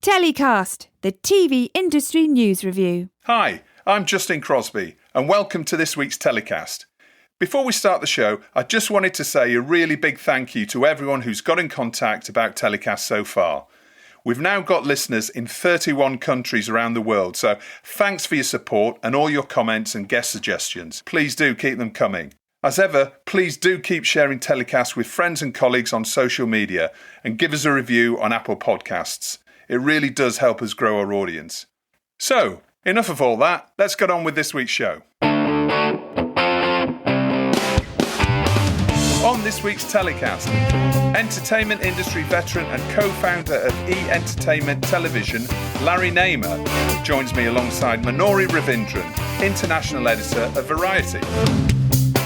Telecast, the TV industry news review. Hi, I'm Justin Crosby, and welcome to this week's Telecast. Before we start the show, I just wanted to say a really big thank you to everyone who's got in contact about Telecast so far. We've now got listeners in 31 countries around the world, so thanks for your support and all your comments and guest suggestions. Please do keep them coming. As ever, please do keep sharing Telecast with friends and colleagues on social media and give us a review on Apple Podcasts. It really does help us grow our audience. So, enough of all that, let's get on with this week's show. On this week's Telecast, entertainment industry veteran and co-founder of E! Television, Larry Namer, joins me alongside Manori Ravindran, international editor of Variety.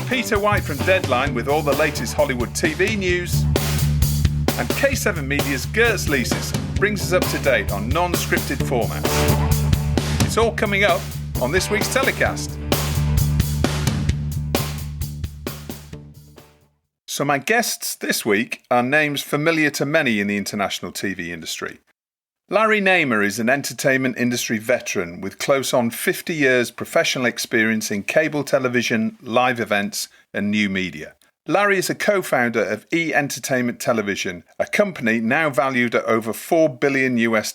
Peter White from Deadline with all the latest Hollywood TV news. And K7 Media's Girts Licis brings us up to date on non-scripted formats. It's all coming up on this week's Telecast. So my guests this week are names familiar to many in the international TV industry. Larry Namer is an entertainment industry veteran with close on 50 years professional experience in cable television, live events and new media. Larry is a co-founder of E! Television, a company now valued at over $4 billion US,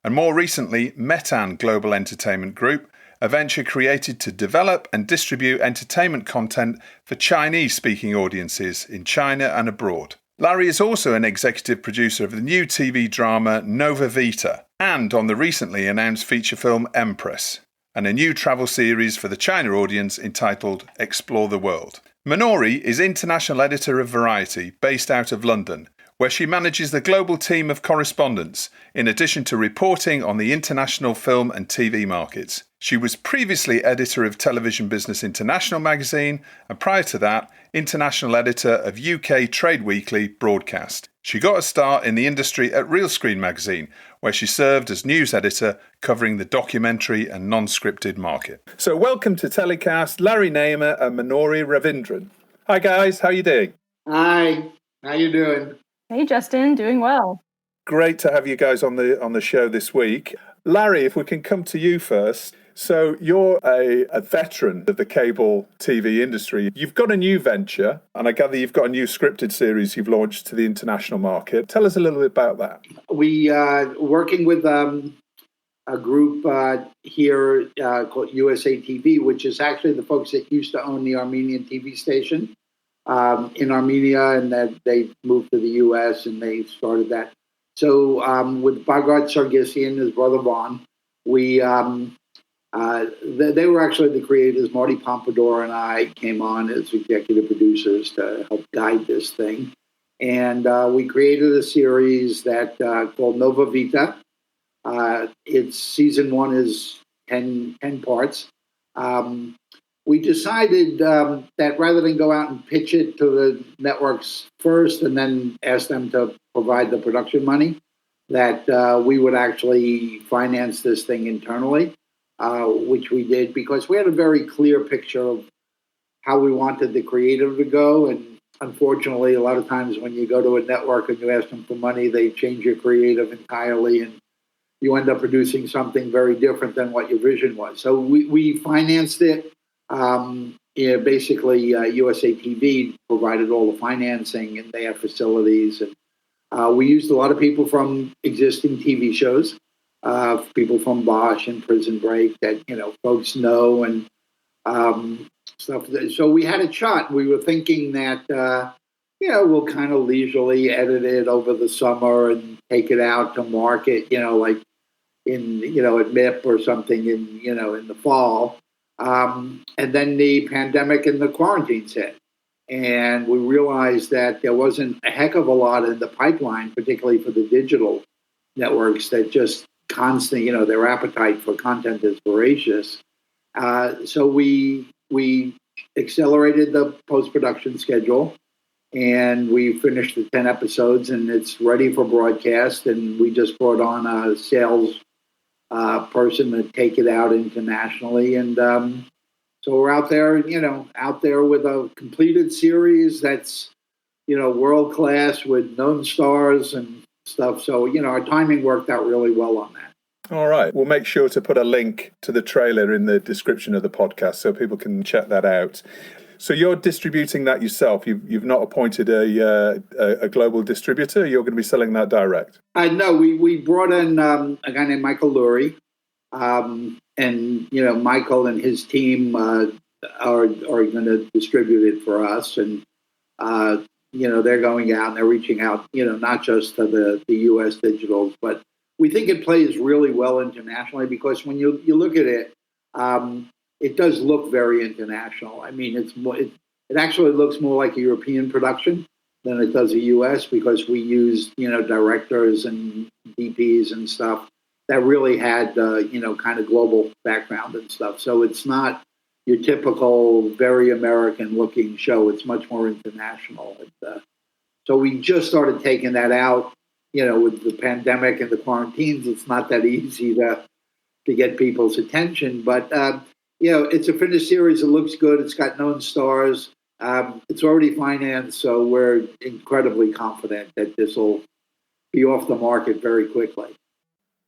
and more recently Metan Global Entertainment Group, a venture created to develop and distribute entertainment content for Chinese-speaking audiences in China and abroad. Larry is also an executive producer of the new TV drama Nova Vita and on the recently announced feature film Empress, and a new travel series for the China audience entitled Explore the World. Manori is international editor of Variety, based out of London, where she manages the global team of correspondents, in addition to reporting on the international film and TV markets. She was previously editor of Television Business International magazine, and prior to that, international editor of UK Trade Weekly Broadcast. She got a start in the industry at Real Screen magazine, where she served as news editor covering the documentary and non-scripted market. So welcome to Telecast, Larry Namer and Manori Ravindran. Hi guys, how are you doing? Hi, how you doing? Hey Justin, doing well. Great to have you guys on the show this week. Larry, if we can come to you first. So you're a veteran of the cable TV industry. You've got a new venture, and I gather you've got a new scripted series you've launched to the international market. Tell us a little bit about that. We are working with a group here called USA TV, which is actually the folks that used to own the Armenian TV station in Armenia, and that they moved to the US and they started that. So with Bogart Sargsyan, his brother Vaughn, they were actually the creators. Marty Pompadour and I came on as executive producers to help guide this thing. And we created a series that called Nova Vita. Its season 1 is 10 parts. We decided that rather than go out and pitch it to the networks first and then ask them to provide the production money, that we would actually finance this thing internally. Which we did because we had a very clear picture of how we wanted the creative to go. And unfortunately, a lot of times when you go to a network and you ask them for money, they change your creative entirely and you end up producing something very different than what your vision was. So we financed it. Basically, USA TV provided all the financing and they have facilities. And we used a lot of people from existing TV shows. People from Bosch and Prison Break that, folks know and stuff. So we had a shot. We were thinking that, we'll kind of leisurely edit it over the summer and take it out to market, like in, at MIP or something in the fall. And then the pandemic and the quarantines hit. And we realized that there wasn't a heck of a lot in the pipeline, particularly for the digital networks that just constant, their appetite for content is voracious. So we accelerated the post-production schedule and we finished the 10 episodes and it's ready for broadcast. And we just brought on a sales person to take it out internationally. And so we're out there with a completed series that's, world class with known stars and stuff. So, our timing worked out really well on that. All right. We'll make sure to put a link to the trailer in the description of the podcast so people can check that out. So you're distributing that yourself. You've not appointed a global distributor. You're going to be selling that direct. No, we brought in a guy named Michael Lurie, and Michael and his team are going to distribute it for us, and they're going out and they're reaching out, not just to the U.S. digitals, but we think it plays really well internationally because when you look at it, it does look very international. I mean, it actually looks more like a European production than it does a U.S. because we use, directors and DPs and stuff that really had, kind of global background and stuff. So it's not your typical, very American-looking show. It's much more international. So we just started taking that out, with the pandemic and the quarantines. It's not that easy to get people's attention. But, it's a finished series. It looks good. It's got known stars. It's already financed, so we're incredibly confident that this will be off the market very quickly.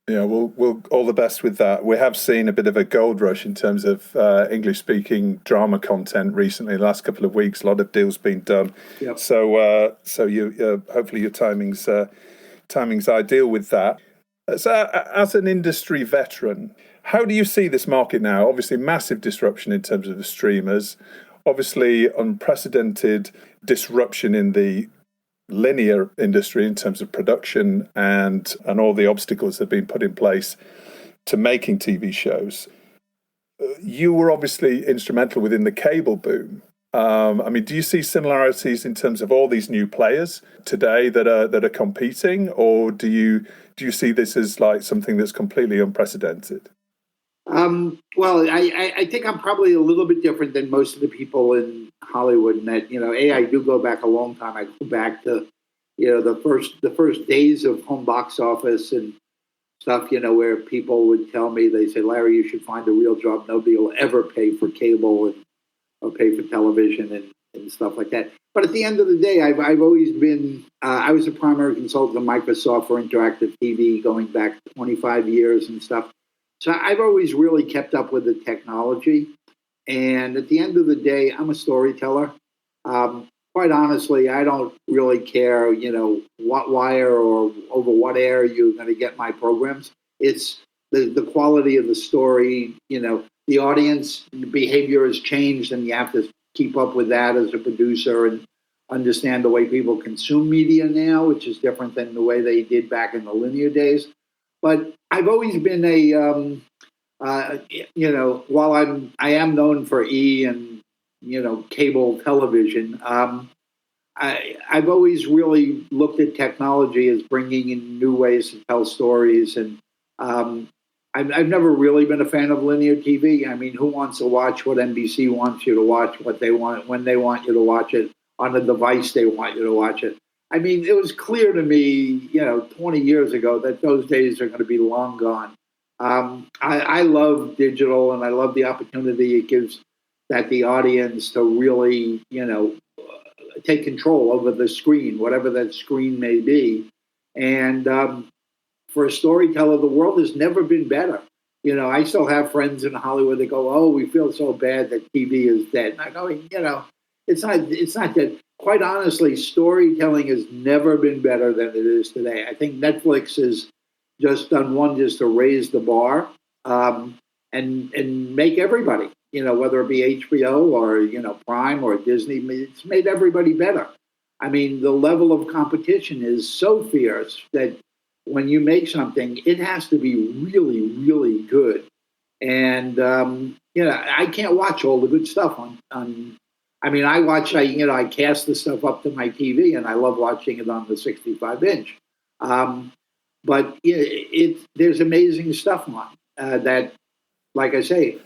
Yeah, we'll all the best with that. We have seen a bit of a gold rush in terms of English-speaking drama content recently. The last couple of weeks, a lot of deals being done. Yep. So you hopefully your timing's ideal with that. As an industry veteran, how do you see this market now? Obviously, massive disruption in terms of the streamers. Obviously, unprecedented disruption in the linear industry in terms of production and all the obstacles that have been put in place to making TV shows. You were obviously instrumental within the cable boom. Do you see similarities in terms of all these new players today that are competing, or do you see this as like something that's completely unprecedented? Well, I think I'm probably a little bit different than most of the people in Hollywood in that, I do go back a long time. I go back to, the first days of home box office and stuff, where people would tell me, they say, Larry, you should find a real job. Nobody will ever pay for cable or pay for television and stuff like that. But at the end of the day, I've always been, I was a primary consultant at Microsoft for interactive TV going back 25 years and stuff. So I've always really kept up with the technology. And at the end of the day, I'm a storyteller. Quite honestly, I don't really care, what wire or over what air you're going to get my programs. It's the quality of the story. The audience behavior has changed, and you have to keep up with that as a producer and understand the way people consume media now, which is different than the way they did back in the linear days. But I've always been while I am known for E and, cable television, I've always really looked at technology as bringing in new ways to tell stories. And I've never really been a fan of linear TV. I mean, who wants to watch what NBC wants you to watch, what they want, when they want you to watch it, on the device they want you to watch it? I mean, it was clear to me, 20 years ago that those days are going to be long gone. I love digital, and I love the opportunity it gives that the audience to really, take control over the screen, whatever that screen may be. And for a storyteller, the world has never been better. I still have friends in Hollywood that go, "Oh, we feel so bad that TV is dead." And I go, it's not dead. Quite honestly, storytelling has never been better than it is today. I think Netflix has just done wonders to raise the bar and make everybody, whether it be HBO or, Prime or Disney, it's made everybody better. I mean, the level of competition is so fierce that when you make something, it has to be really, really good. And, I can't watch all the good stuff on I cast the stuff up to my TV, and I love watching it on the 65-inch. But there's amazing stuff on that, like I say,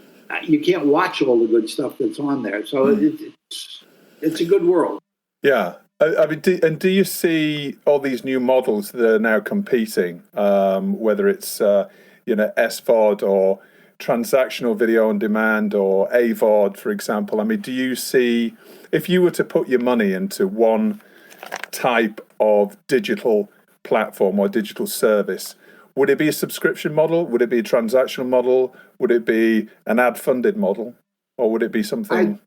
you can't watch all the good stuff that's on there. So it's a good world. Yeah. Do you see all these new models that are now competing, whether it's, SVOD or transactional video on demand or AVOD, for example? Do you see, if you were to put your money into one type of digital platform or digital service, would it be a subscription model? Would it be a transactional model? Would it be an ad-funded model? Or would it be something?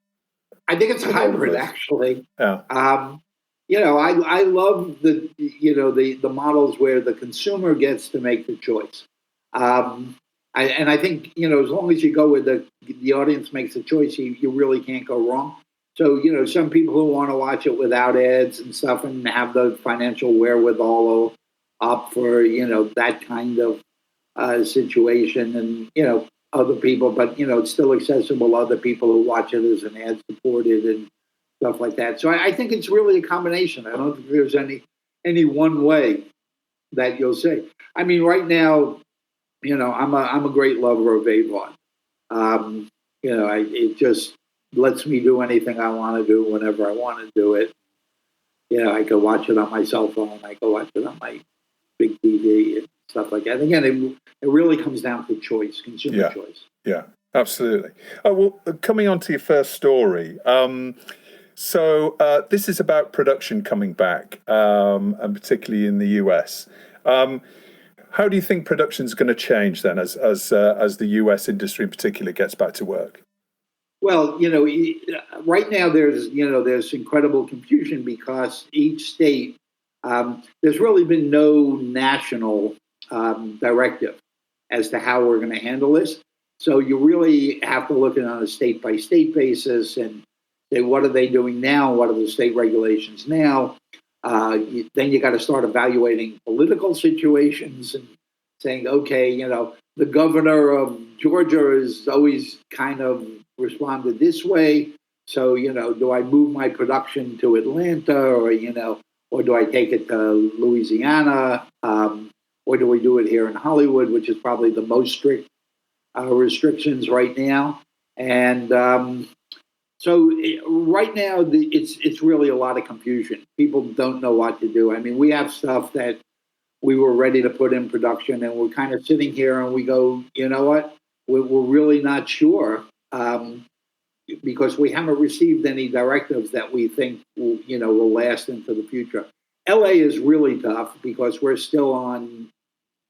I think it's a hybrid, actually. Yeah. I love the models where the consumer gets to make the choice. I think, as long as you go with the audience makes the choice, you really can't go wrong. So, some people who want to watch it without ads and stuff and have the financial wherewithal up for, that kind of situation, and, other people, but, it's still accessible to other people who watch it as an ad supported and stuff like that. So I think it's really a combination. I don't think there's any one way that you'll say. I mean, right now, I'm a great lover of Avon. It just lets me do anything I want to do whenever I want to do it. I could watch it on my cell phone. I could watch it on my big TV and stuff like that. And again, it really comes down to choice, consumer choice. Yeah, absolutely. Oh, well, coming on to your first story. So this is about production coming back, and particularly in the US. How do you think production is going to change then as the US industry in particular gets back to work? Well, right now there's incredible confusion because each state, there's really been no national directive as to how we're going to handle this. So you really have to look at it on a state by state basis and say, what are they doing now? What are the state regulations now? Then you got to start evaluating political situations and saying, okay, the governor of Georgia has always kind of responded this way. So, do I move my production to Atlanta or do I take it to Louisiana? Or do we do it here in Hollywood, which is probably the most strict restrictions right now? And so right now, it's really a lot of confusion. People don't know what to do. I mean, we have stuff that we were ready to put in production, and we're kind of sitting here and we go, you know what? We're really not sure because we haven't received any directives that we think will last into the future. LA is really tough because we're still on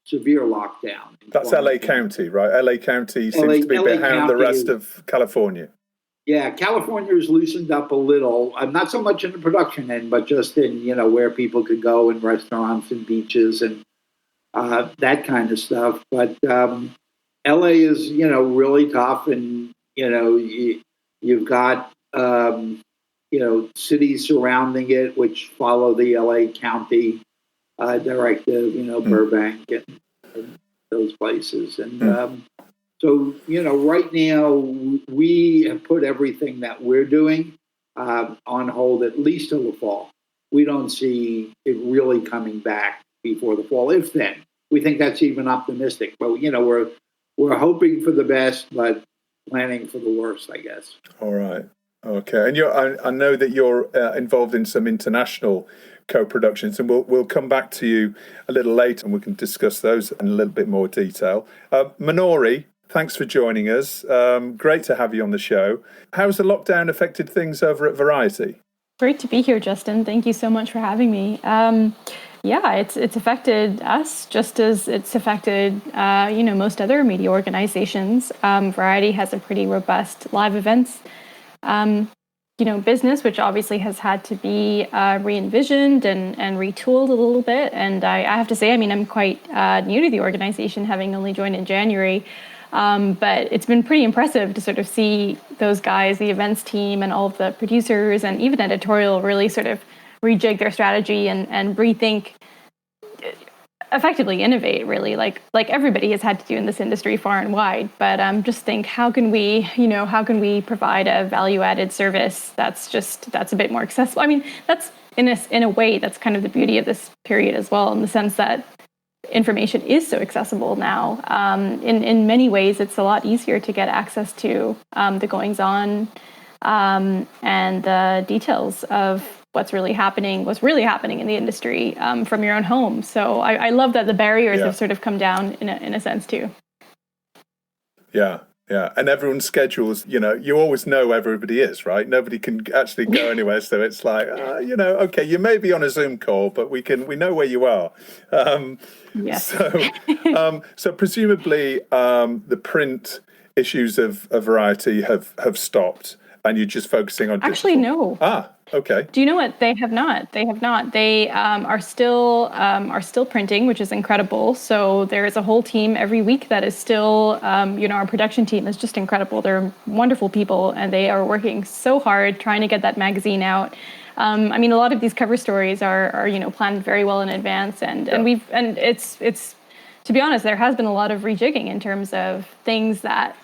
severe lockdown. That's LA County, right? LA County seems to be behind the rest of California. Yeah, California has loosened up a little. Not so much in the production end, but just in, where people could go in restaurants and beaches and that kind of stuff. But LA is, really tough. And, you've got, cities surrounding it, which follow the LA County directive, Burbank and those places. And so, right now we have put everything that we're doing on hold at least till the fall. We don't see it really coming back before the fall, if then. We think that's even optimistic. But, we're hoping for the best, but planning for the worst, I guess. All right. Okay. And I know that you're involved in some international co-productions, and we'll come back to you a little later and we can discuss those in a little bit more detail. Manori, thanks for joining us. Great to have you on the show. How's the lockdown affected things over at Variety? Great to be here, Justin. Thank you so much for having me. It's affected us just as it's affected, most other media organizations. Variety has a pretty robust live events, business, which obviously has had to be re-envisioned and retooled a little bit. And I have to say, I'm quite new to the organization, having only joined in January. But it's been pretty impressive to sort of see those guys, the events team and all of the producers and even editorial really sort of rejig their strategy and rethink, effectively innovate, really, like everybody has had to do in this industry far and wide. But just think, how can we provide a value-added service that's a bit more accessible? I mean, that's in a way, that's kind of the beauty of this period as well, in the sense that information is so accessible now. In many ways, it's a lot easier to get access to the goings-on and the details of what's really happening in the industry from your own home. So I love that the barriers have sort of come down in a sense too. Yeah, Yeah, and everyone's schedules, you always know where everybody is, right? Nobody can actually go anywhere, so it's like, okay, you may be on a Zoom call, but we know where you are. Yes. So presumably the print issues of Variety have stopped, and you're just focusing on digital. Actually, no. Okay. Do you know what? They have not. They are still printing, which is incredible. So there is a whole team every week that is still, our production team is just incredible. They're wonderful people, and they are working so hard trying to get that magazine out. A lot of these cover stories are planned very well in advance, and it's to be honest, there has been a lot of rejigging in terms of things that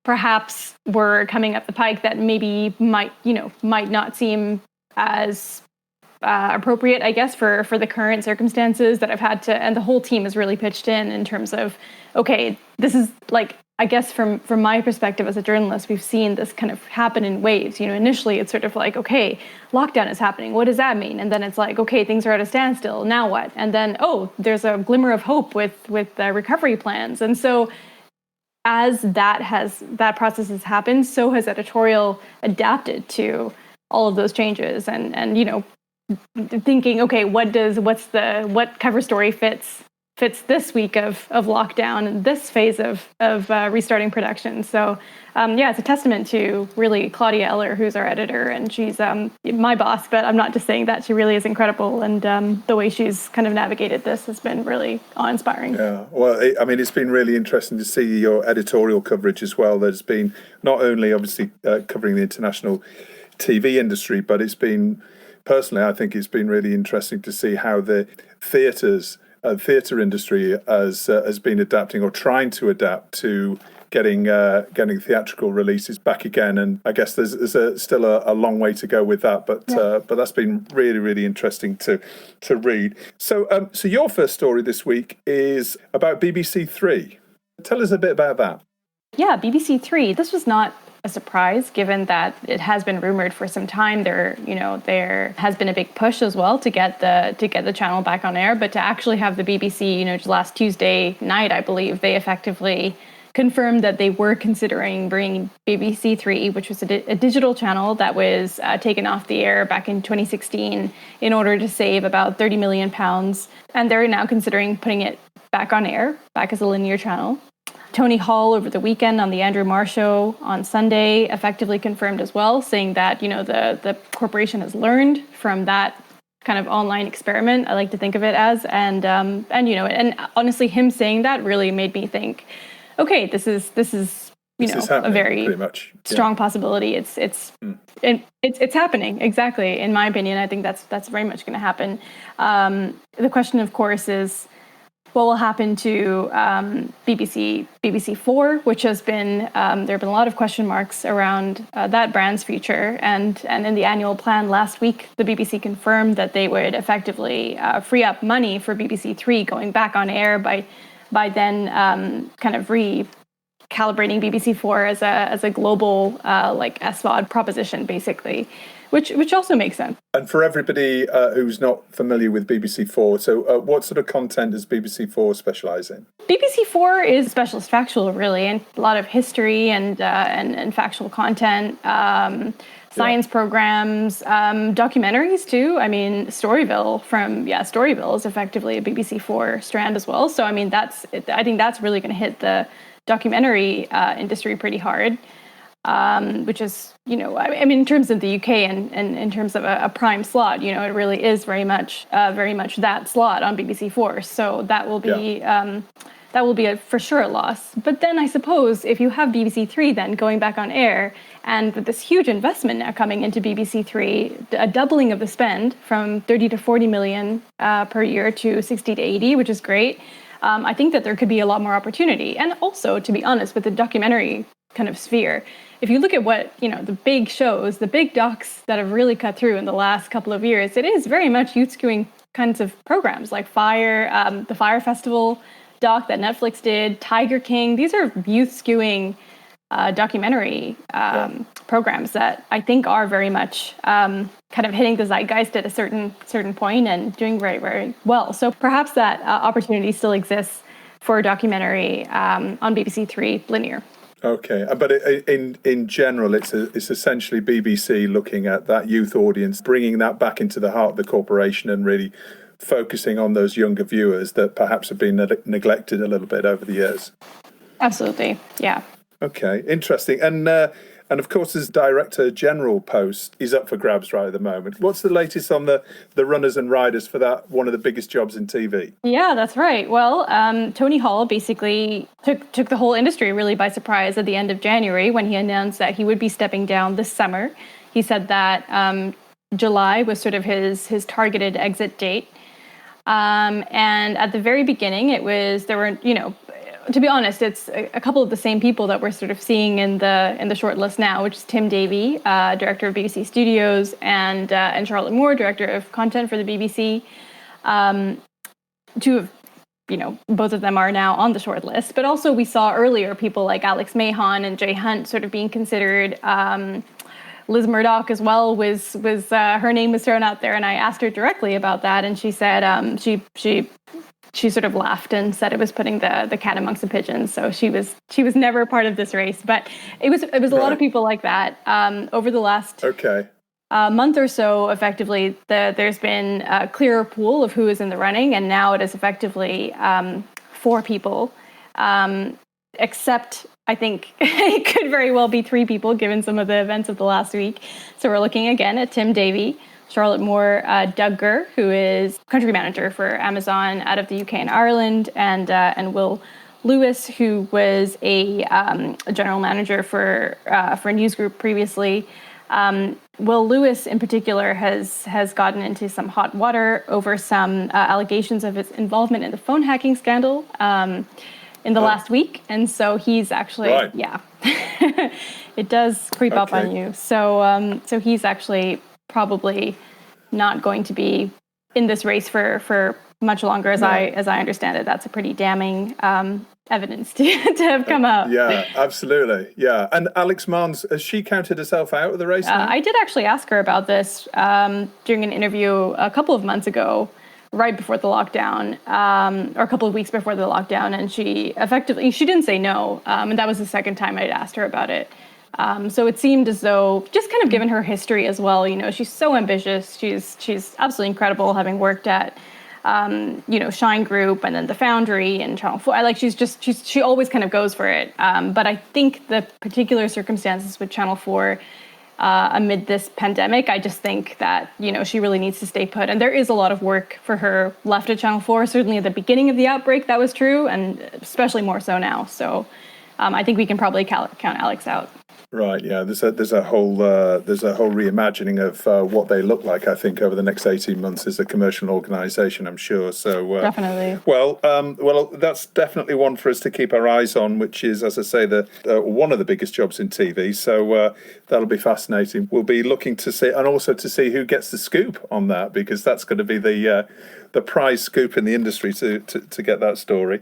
perhaps were coming up the pike that maybe might not seem as appropriate, I guess, for the current circumstances that I've had to, and the whole team has really pitched in terms of, okay, this is like, I guess from my perspective as a journalist, we've seen this kind of happen in waves. Initially it's sort of like, okay, lockdown is happening. What does that mean? And then it's like, okay, things are at a standstill. Now what? And then, there's a glimmer of hope with recovery plans. And so as that process has happened, so has editorial adapted to all of those changes, and thinking, okay, what cover story fits this week of lockdown and this phase of restarting production. So it's a testament to really Claudia Eller, who's our editor, and she's my boss, but I'm not just saying that. She really is incredible, and the way she's kind of navigated this has been really awe-inspiring. Yeah, well, it's been really interesting to see your editorial coverage as well. There's been not only obviously covering the international TV industry, but it's been, personally, I think it's been really interesting to see how the theatre industry has been adapting or trying to adapt to getting theatrical releases back again. And I guess there's still a long way to go with that, but that's been really, really interesting to read. So your first story this week is about BBC Three. Tell us a bit about that. Yeah, BBC Three. This was not a surprise, given that it has been rumored for some time. There has been a big push as well to get the channel back on air, but to actually have the BBC, just last Tuesday night, I believe, they effectively confirmed that they were considering bringing BBC Three, which was a digital channel that was taken off the air back in 2016 in order to save about £30 million, and they're now considering putting it back on air, back as a linear channel. Tony Hall over the weekend on the Andrew Marr Show on Sunday effectively confirmed as well, saying that the corporation has learned from that kind of online experiment, I like to think of it as, and honestly, him saying that really made me think, okay, this is a very strong possibility. It's happening, exactly. In my opinion, I think that's very much going to happen. The question, of course, is what will happen to BBC 4, which has been, there have been a lot of question marks around that brand's future. And in the annual plan last week, the BBC confirmed that they would effectively free up money for BBC 3 going back on air by then kind of recalibrating BBC 4 as a global like SVOD proposition, basically. Which also makes sense. And for everybody who's not familiar with BBC 4, so what sort of content does BBC 4 specialise in? BBC 4 is specialist factual, really, and a lot of history and factual content, science programs, documentaries too. Storyville is effectively a BBC 4 strand as well. So I think that's really going to hit the documentary industry pretty hard. Which is, in terms of the UK and in terms of a prime slot, it really is very much that slot on BBC 4. So that will be for sure a loss. But then I suppose if you have BBC 3 then going back on air, and with this huge investment now coming into BBC 3, a doubling of the spend from 30 to 40 million per year to 60 to 80, which is great. I think that there could be a lot more opportunity. And also, to be honest, with the documentary kind of sphere, if you look at what, the big shows, the big docs that have really cut through in the last couple of years, it is very much youth-skewing kinds of programs like Fire, the Fire Festival doc that Netflix did, Tiger King. These are youth-skewing documentary programs that I think are very much kind of hitting the zeitgeist at a certain point and doing very, very well. So perhaps that opportunity still exists for a documentary on BBC 3 linear. Okay, but in general, it's essentially BBC looking at that youth audience, bringing that back into the heart of the corporation, and really focusing on those younger viewers that perhaps have been neglected a little bit over the years. Absolutely, yeah. Okay, interesting. And of course, his Director General post is up for grabs right at the moment. What's the latest on the runners and riders for that, one of the biggest jobs in TV? Yeah, that's right. Well, Tony Hall basically took the whole industry really by surprise at the end of January when he announced that he would be stepping down this summer. He said that July was sort of his targeted exit date. And at the very beginning, there were, to be honest, it's a couple of the same people that we're sort of seeing in the short list now, which is Tim Davie, director of BBC Studios, and Charlotte Moore, director of content for the BBC. Two of, both of them are now on the short list. But also we saw earlier people like Alex Mahon and Jay Hunt sort of being considered. Liz Murdoch as well was her name was thrown out there, and I asked her directly about that, and she said she sort of laughed and said it was putting the cat amongst the pigeons. So she was never part of this race, but it was a lot of people like that over the last month or so. Effectively, there's been a clearer pool of who is in the running, and now it is effectively 4 people, except I think it could very well be 3 people given some of the events of the last week. So we're looking again at Tim Davie, Charlotte Moore, Doug Gur, who is country manager for Amazon out of the UK and Ireland, and Will Lewis, who was a general manager for News Group previously. Will Lewis, in particular, has gotten into some hot water over some allegations of his involvement in the phone hacking scandal in the last week, and so he's actually it does creep up on you. So he's actually probably not going to be in this race for much longer, as I understand it. That's a pretty damning evidence to have come out. Yeah, absolutely. Yeah, and Alex Mahon, has she counted herself out of the race now? I did actually ask her about this during an interview a couple of months ago, right before the lockdown, or a couple of weeks before the lockdown, and she didn't say no, and that was the second time I'd asked her about it. So it seemed as though, just kind of given her history as well, she's so ambitious. She's absolutely incredible, having worked at Shine Group and then the Foundry and Channel 4. She always kind of goes for it. But I think the particular circumstances with Channel 4 amid this pandemic, I just think that, she really needs to stay put. And there is a lot of work for her left at Channel 4. Certainly at the beginning of the outbreak, that was true, and especially more so now. So I think we can probably count Alex out. Right, yeah. There's a whole reimagining of what they look like, I think, over the next 18 months as a commercial organisation, I'm sure. So definitely. Well, that's definitely one for us to keep our eyes on, which is, as I say, one of the biggest jobs in TV. So that'll be fascinating. We'll be looking to see, and also to see who gets the scoop on that, because that's going to be the prize scoop in the industry to get that story.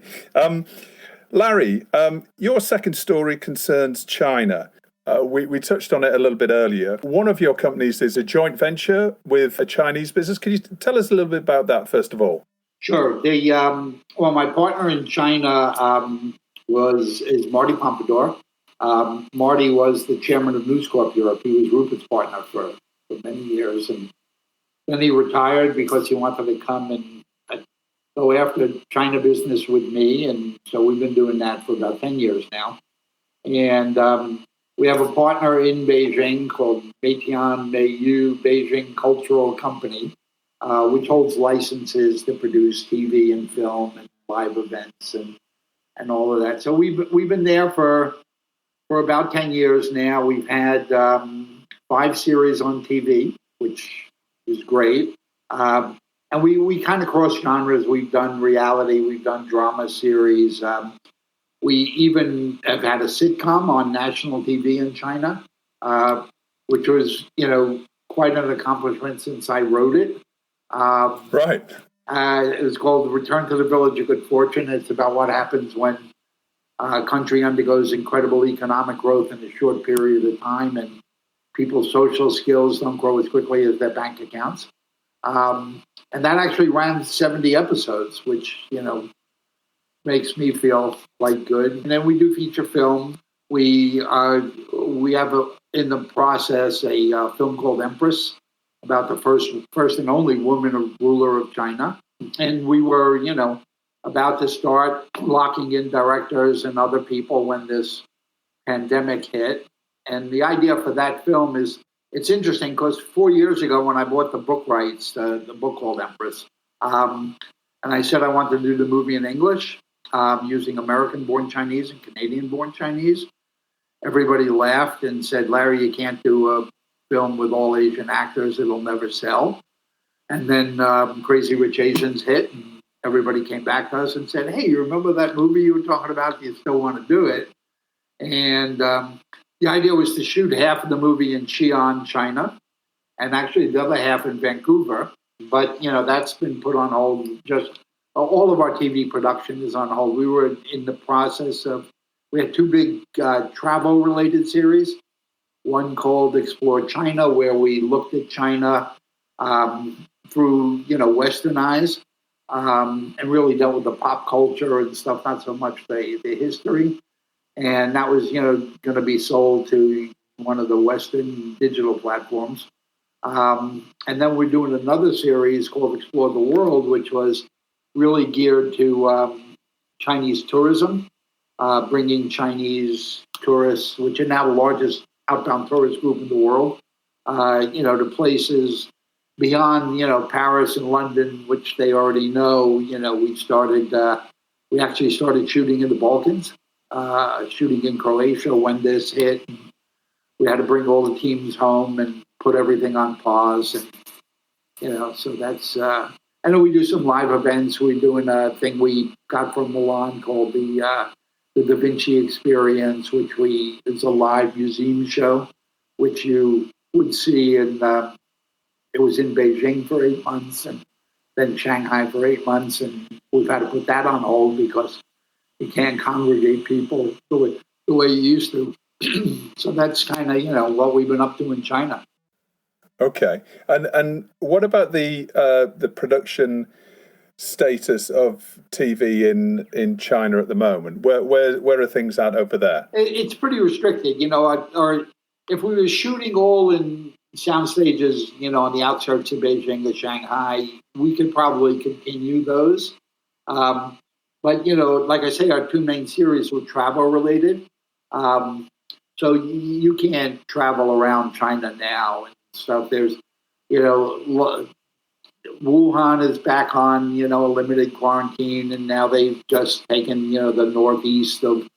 Larry, your second story concerns China. We touched on it a little bit earlier. One of your companies is a joint venture with a Chinese business. Can you tell us a little bit about that, first of all? Sure. My partner in China is Marty Pompadour. Marty was the chairman of News Corp Europe. He was Rupert's partner for many years, and then he retired because he wanted to come and go after China business with me, and so we've been doing that for about 10 years now. And we have a partner in Beijing called Meitian Meiyu Beijing Cultural Company, which holds licenses to produce TV and film and live events and all of that. So we've been there for about 10 years now. We've had 5 series on TV, which is great. And we kind of cross genres. We've done reality, we've done drama series. We even have had a sitcom on national TV in China, which was, quite an accomplishment since I wrote it. Right. It was called Return to the Village of Good Fortune. It's about what happens when a country undergoes incredible economic growth in a short period of time, and people's social skills don't grow as quickly as their bank accounts. And that actually ran 70 episodes, which, makes me feel quite good. And then we do feature film. we have in the process a film called Empress about the first and only woman ruler of China, and we were about to start locking in directors and other people when this pandemic hit. And the idea for that film is, it's interesting because 4 years ago when I bought the book rights, the book called Empress, and I said I wanted to do the movie in English using American-born Chinese and Canadian-born Chinese. Everybody laughed and said, Larry, you can't do a film with all Asian actors. It'll never sell. And then Crazy Rich Asians hit, and everybody came back to us and said, hey, you remember that movie you were talking about? Do you still want to do it? And the idea was to shoot half of the movie in Xi'an, China, and actually the other half in Vancouver. But, that's been put on hold. Just all of our TV production is on hold. We were in the process of, we had two big travel-related series. One called Explore China, where we looked at China through, Western eyes, and really dealt with the pop culture and stuff, not so much the history. And that was, going to be sold to one of the Western digital platforms. And then we're doing another series called Explore the World, which was really geared to Chinese tourism, bringing Chinese tourists, which are now the largest outbound tourist group in the world, to places beyond, Paris and London, which they already know. We actually started shooting in the Balkans, shooting in Croatia when this hit. We had to bring all the teams home and put everything on pause. And, so that's, I know we do some live events. We're doing a thing we got from Milan called the Da Vinci Experience, which it's a live museum show, which you would see it was in Beijing for 8 months and then Shanghai for 8 months. And we've had to put that on hold because you can't congregate people the way you used to. So that's kind of, what we've been up to in China. Okay. And what about the production status of TV in China at the moment? Where are things at over there? It's pretty restricted, or if we were shooting all in sound stages, on the outskirts of Beijing or Shanghai, we could probably continue those. But, like I say, our two main series were travel related. So you can't travel around China now and stuff. There's, Wuhan is back on, a limited quarantine, and now they've just taken, the northeast of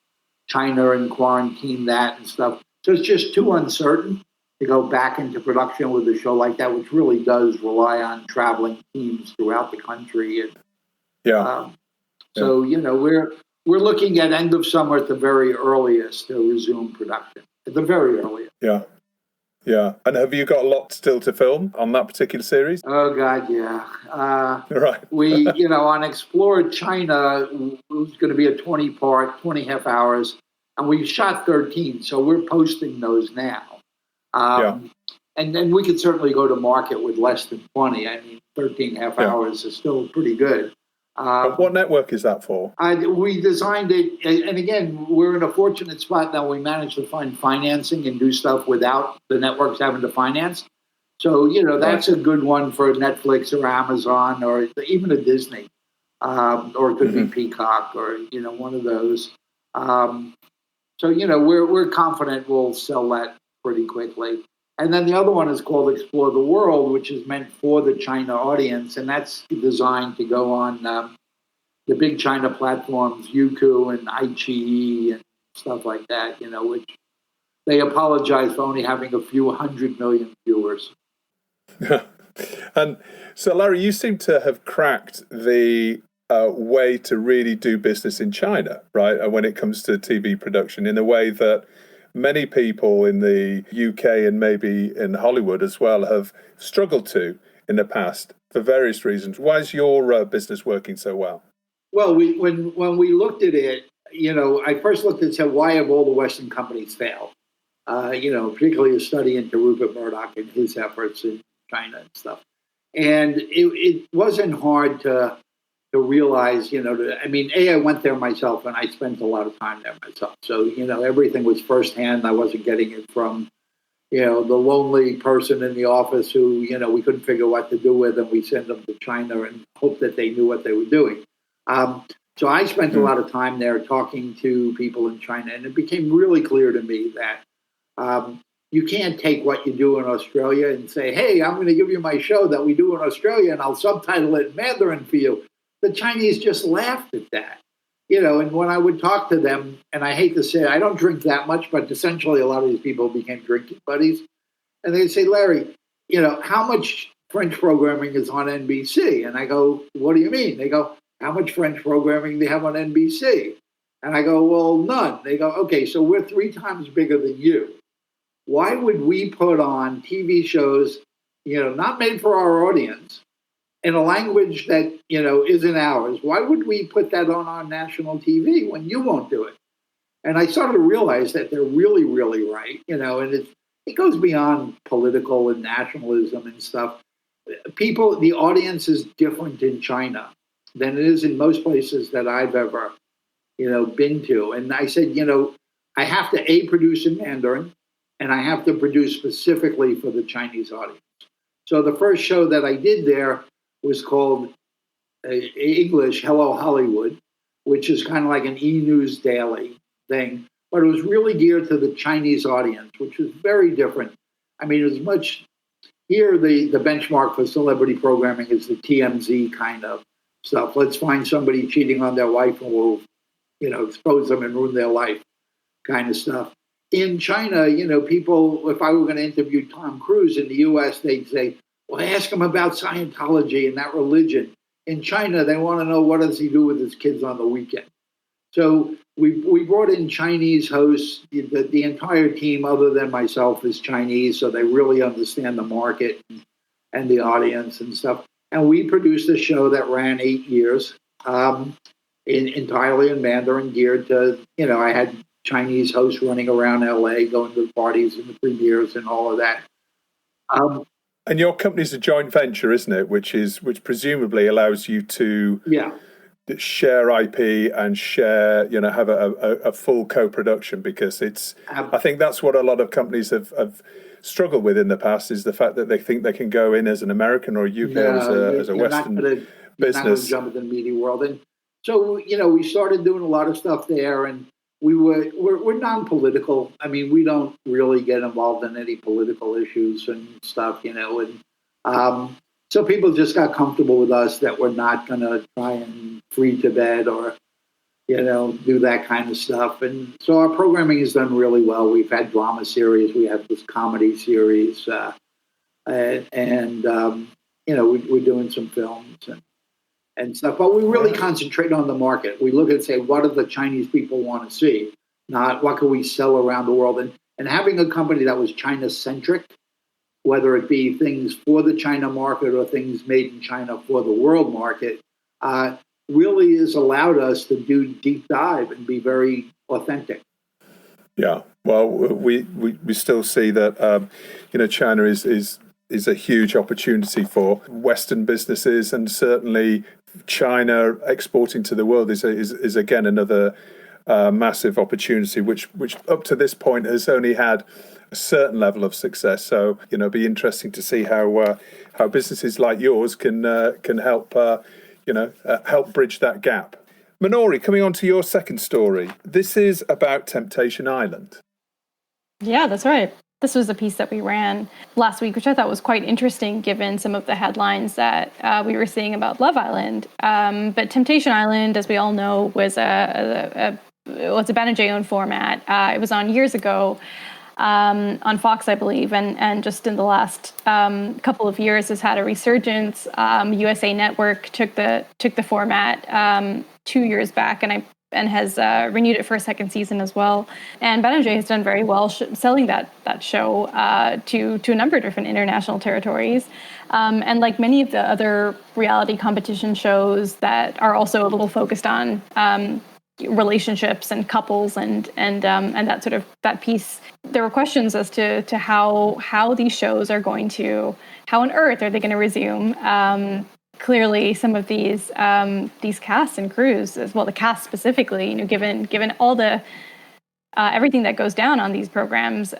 China and quarantined that and stuff. So it's just too uncertain to go back into production with a show like that, which really does rely on traveling teams throughout the country. And, So, we're looking at end of summer at the very earliest to resume production, at the very earliest. Yeah. Yeah. And have you got a lot still to film on that particular series? Oh, God, yeah. Right. We, on Explore China, it was going to be a 20 half hours, and we shot 13, so we're posting those now. And then we could certainly go to market with less than 20. I mean, 13 half hours is still pretty good. What network is that for? We designed it, and again, we're in a fortunate spot that we managed to find financing and do stuff without the networks having to finance. So, that's a good one for Netflix or Amazon or even a Disney, or it could be Peacock or, one of those. So, we're confident we'll sell that pretty quickly. And then the other one is called Explore the World, which is meant for the China audience. And that's designed to go on the big China platforms, Youku and iQIYI and stuff like that, which they apologize for only having a few 100 million viewers. And so, Larry, you seem to have cracked the way to really do business in China, right? When it comes to TV production, in a way that many people in the UK and maybe in Hollywood as well have struggled to in the past for various reasons. Why is your business working so well? Well, when we looked at it, I first looked and said, why have all the Western companies failed? Particularly a study into Rupert Murdoch and his efforts in China and stuff. And it wasn't hard to to realize, I went there myself and I spent a lot of time there myself. So, everything was firsthand. I wasn't getting it from, the lonely person in the office who, we couldn't figure what to do with, and we send them to China and hope that they knew what they were doing. So I spent a lot of time there talking to people in China, and it became really clear to me that you can't take what you do in Australia and say, hey, I'm going to give you my show that we do in Australia and I'll subtitle it in Mandarin for you. The Chinese just laughed at that. And when I would talk to them, and I hate to say it, I don't drink that much, but essentially a lot of these people became drinking buddies. And they'd say, Larry, how much French programming is on NBC? And I go, what do you mean? They go, how much French programming do they have on NBC? And I go, well, none. They go, okay, so we're 3 times bigger than you. Why would we put on TV shows, not made for our audience, in a language that, isn't ours? Why would we put that on our national TV when you won't do it? And I started to realize that they're really, really right, and it goes beyond political and nationalism and stuff. The audience is different in China than it is in most places that I've ever, been to. And I said, I have to produce in Mandarin, and I have to produce specifically for the Chinese audience. So the first show that I did there was called English Hello Hollywood, which is kind of like an E-News Daily thing, but it was really geared to the Chinese audience, which was very different. I mean, it was much, here the benchmark for celebrity programming is the TMZ kind of stuff. Let's find somebody cheating on their wife and we'll, expose them and ruin their life kind of stuff. In China, people, if I were going to interview Tom Cruise in the US, they'd say, well, ask him about Scientology and that religion. In China, they want to know, what does he do with his kids on the weekend? So we brought in Chinese hosts. The entire team, other than myself, is Chinese, so they really understand the market and the audience and stuff. And we produced a show that ran 8 years, entirely in Mandarin, geared to, I had Chinese hosts running around LA, going to the parties and the premieres and all of that. And your company's a joint venture, isn't it? Which presumably allows you to share IP and share, have a full co-production, because I think that's what a lot of companies have struggled with in the past, is the fact that they think they can go in as an American or UK as a Western business. You're not going to jump into the media world. And so, we started doing a lot of stuff there, and we're non-political. I mean, we don't really get involved in any political issues and stuff, and so people just got comfortable with us that we're not going to try and free Tibet or, do that kind of stuff. And so our programming is done really well. We've had drama series. We have this comedy series, we're doing some films and stuff, but we really concentrate on the market. We look and say, what do the Chinese people want to see? Not what can we sell around the world? And having a company that was China-centric, whether it be things for the China market or things made in China for the world market, really has allowed us to do deep dive and be very authentic. Yeah, well, we still see that, China is a huge opportunity for Western businesses, and certainly China exporting to the world is again another massive opportunity, which up to this point has only had a certain level of success. So be interesting to see how businesses like yours can help help bridge that gap. Manori, coming on to your second story, this is about Temptation Island. Yeah, that's right. This was a piece that we ran last week, which I thought was quite interesting given some of the headlines that we were seeing about Love Island. But Temptation Island, as we all know, was it's a Ben and Jay-owned format. It was on years ago on Fox, I believe, and just in the last couple of years has had a resurgence. USA Network took the format 2 years back, and has renewed it for a second season as well. And Ben and Jay has done very well selling that show to a number of different international territories. And like many of the other reality competition shows that are also a little focused on relationships and couples and that sort of that piece, there were questions as to how these shows are going to, how on earth are they going to resume clearly some of these casts and crews, as well, the cast specifically, given all the everything that goes down on these programs,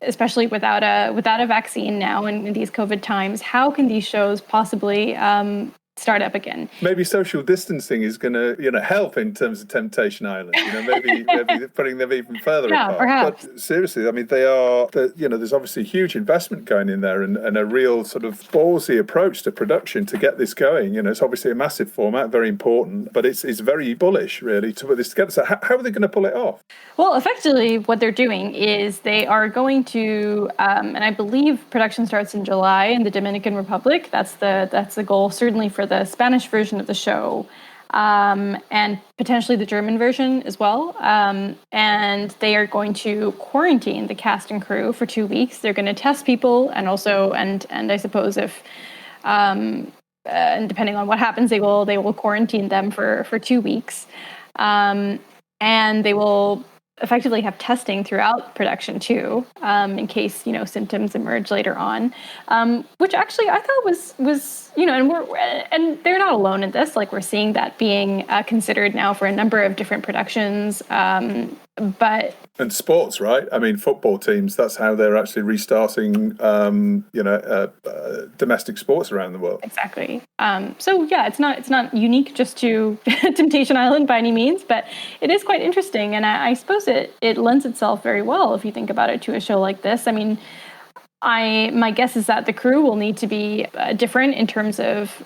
especially without a vaccine now in these COVID times, how can these shows possibly start up again? Maybe social distancing is going to, help in terms of Temptation Island. Maybe putting them even further apart. Perhaps. But seriously, I mean, there's obviously huge investment going in there and a real sort of ballsy approach to production to get this going. It's obviously a massive format, very important, but it's very bullish, really, to put this together. So how are they going to pull it off? Well, effectively, what they're doing is they are going to, and I believe production starts in July in the Dominican Republic. That's the goal, certainly for the Spanish version of the show, and potentially the German version as well. And they are going to quarantine the cast and crew for 2 weeks. They're going to test people, and also, and I suppose if, and depending on what happens, they will quarantine them for 2 weeks, and they will effectively have testing throughout production too, in case symptoms emerge later on, which actually I thought was and they're not alone in this. Like, we're seeing that being considered now for a number of different productions, but and sports, right? I mean, football teams, that's how they're actually restarting domestic sports around the world. Exactly. So yeah, it's not unique just to Temptation Island by any means, but it is quite interesting, and I suppose it lends itself very well, if you think about it, to a show like this. I mean, my guess is that the crew will need to be different in terms of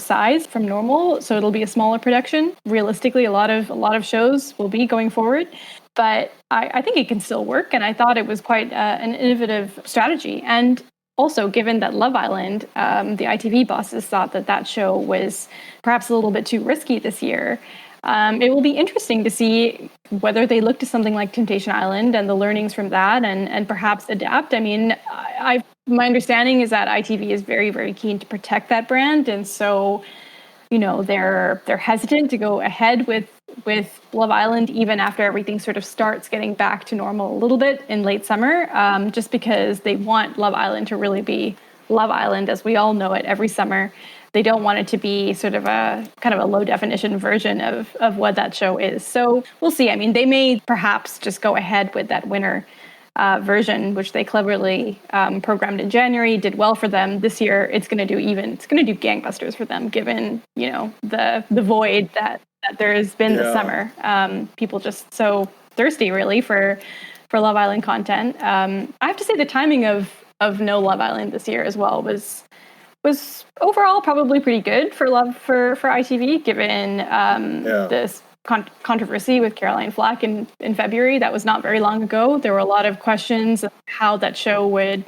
size from normal, so it'll be a smaller production. Realistically, a lot of shows will be going forward, but I think it can still work, and I thought it was quite an innovative strategy. And also, given that Love Island, the ITV bosses thought that show was perhaps a little bit too risky this year, it will be interesting to see whether they look to something like Temptation Island and the learnings from that and perhaps adapt. I mean, my understanding is that ITV is very, very keen to protect that brand, and so they're hesitant to go ahead with Love Island even after everything sort of starts getting back to normal a little bit in late summer, just because they want Love Island to really be Love Island as we all know it every summer. They don't want it to be sort of a kind of a low definition version of what that show is. So we'll see. I mean, they may perhaps just go ahead with that winter version, which they cleverly programmed in January, did well for them. This year, it's going to do gangbusters for them, given the void that there has been this summer. People just so thirsty, really, for Love Island content. I have to say the timing of no Love Island this year as well was overall probably pretty good for ITV, given this controversy with Caroline Flack in February. That was not very long ago. There were a lot of questions of how that show would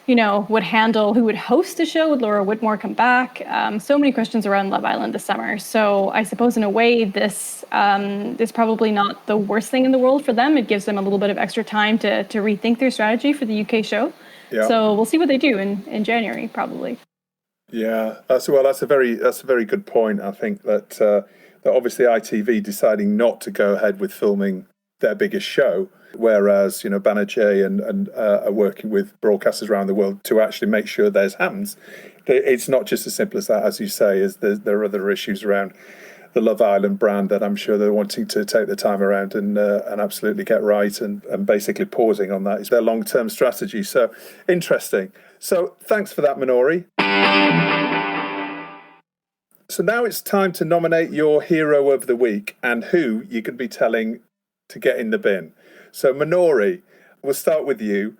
handle, who would host the show. Would Laura Whitmore come back? So many questions around Love Island this summer. So I suppose in a way this is probably not the worst thing in the world for them. It gives them a little bit of extra time to rethink their strategy for the UK show. Yeah. So we'll see what they do in January, probably. Yeah, that's a very good point. I think that obviously ITV deciding not to go ahead with filming their biggest show, whereas Banerjee and are working with broadcasters around the world to actually make sure theirs happens. It's not just as simple as that, as you say. There are other issues around the Love Island brand that I'm sure they're wanting to take the time around and absolutely get right, and basically pausing on that is their long-term strategy. So interesting. So thanks for that, Manori. So now it's time to nominate your hero of the week and who you could be telling to get in the bin. So Manori, we'll start with you.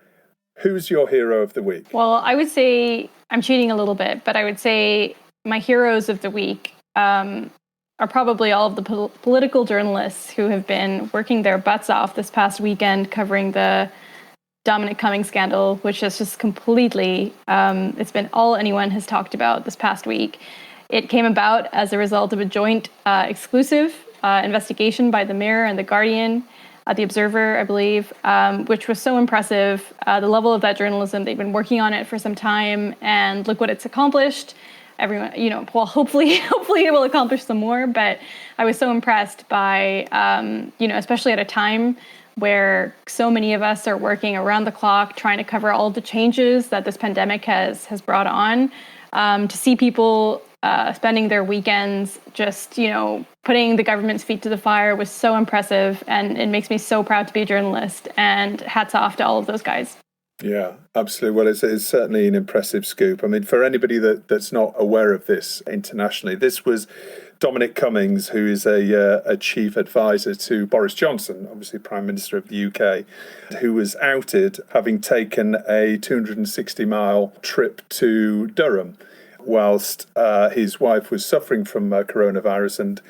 Who's your hero of the week? Well, I would say, I'm cheating a little bit, but I would say my heroes of the week are probably all of the political journalists who have been working their butts off this past weekend covering the Dominic Cummings scandal, which is just completely, it's been all anyone has talked about this past week. It came about as a result of a joint exclusive investigation by the Mirror and the Guardian, the Observer, I believe, which was so impressive. The level of that journalism, they've been working on it for some time, and look what it's accomplished. Everyone, well, hopefully it will accomplish some more, but I was so impressed by, especially at a time where so many of us are working around the clock trying to cover all the changes that this pandemic has brought on. To see people spending their weekends just, putting the government's feet to the fire was so impressive, and it makes me so proud to be a journalist, and hats off to all of those guys. Yeah, absolutely. Well, it's certainly an impressive scoop. I mean, for anybody that's not aware of this internationally, this was Dominic Cummings, who is a chief advisor to Boris Johnson, obviously Prime Minister of the UK, who was outed having taken a 260-mile trip to Durham whilst his wife was suffering from coronavirus, and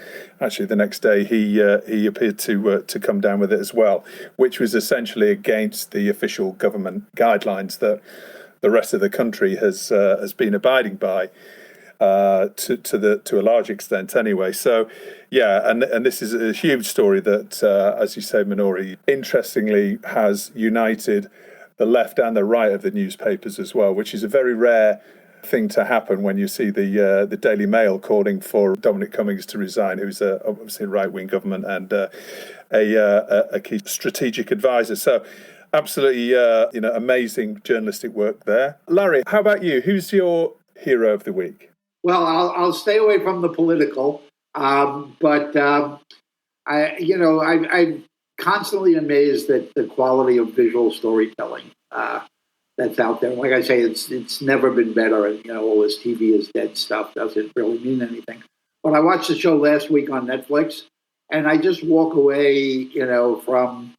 actually the next day he appeared to come down with it as well, which was essentially against the official government guidelines that the rest of the country has been abiding by to a large extent anyway. So yeah, and this is a huge story that, as you say, Manori, interestingly has united the left and the right of the newspapers as well, which is a very rare thing to happen when you see the Daily Mail calling for Dominic Cummings to resign, who's obviously a right-wing government and a key strategic advisor. So absolutely, amazing journalistic work there. Larry, how about you? Who's your hero of the week? Well, I'll stay away from the political, but I'm constantly amazed at the quality of visual storytelling that's out there. Like I say, it's never been better. And all this TV is dead stuff doesn't really mean anything. But I watched the show last week on Netflix, and I just walk away, from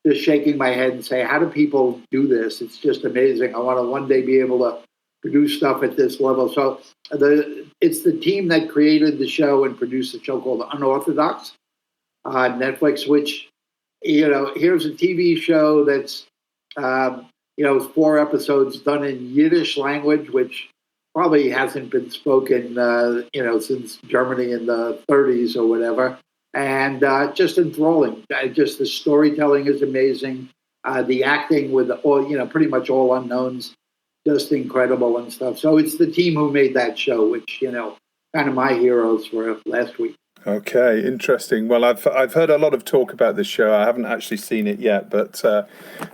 just shaking my head and say, how do people do this? It's just amazing. I want to one day be able to produce stuff at this level. So it's the team that created the show and produced a show called Unorthodox on Netflix, which, here's a TV show that's, 4 episodes done in Yiddish language, which probably hasn't been spoken, since Germany in the 30s or whatever. And just enthralling. Just the storytelling is amazing. The acting with all, pretty much all unknowns, just incredible and stuff. So it's the team who made that show, which, kind of my heroes for last week. Okay, interesting. Well, I've heard a lot of talk about this show. I haven't actually seen it yet, but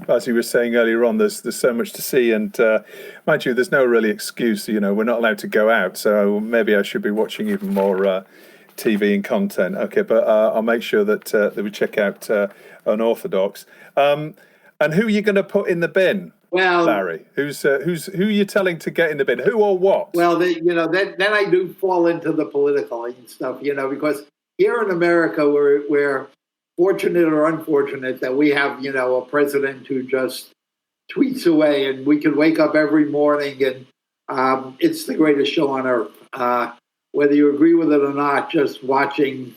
as you were saying earlier on, there's so much to see, and mind you, there's no really excuse. We're not allowed to go out, so maybe I should be watching even more TV and content. Okay, but I'll make sure that we check out Unorthodox. And who are you going to put in the bin? Well, Larry, who are you telling to get in the bin? Who or what? Well, then I do fall into the political and stuff, because here in America, we're fortunate or unfortunate that we have, a president who just tweets away, and we can wake up every morning and it's the greatest show on earth. Whether you agree with it or not, just watching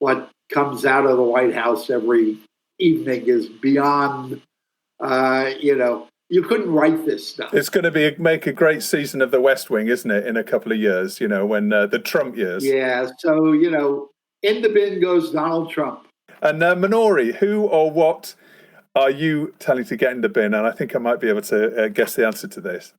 what comes out of the White House every evening is beyond, you couldn't write this stuff. It's going to make a great season of The West Wing, isn't it, in a couple of years, when the Trump years. Yeah, so, in the bin goes Donald Trump. And Manori, who or what are you telling to get in the bin? And I think I might be able to guess the answer to this.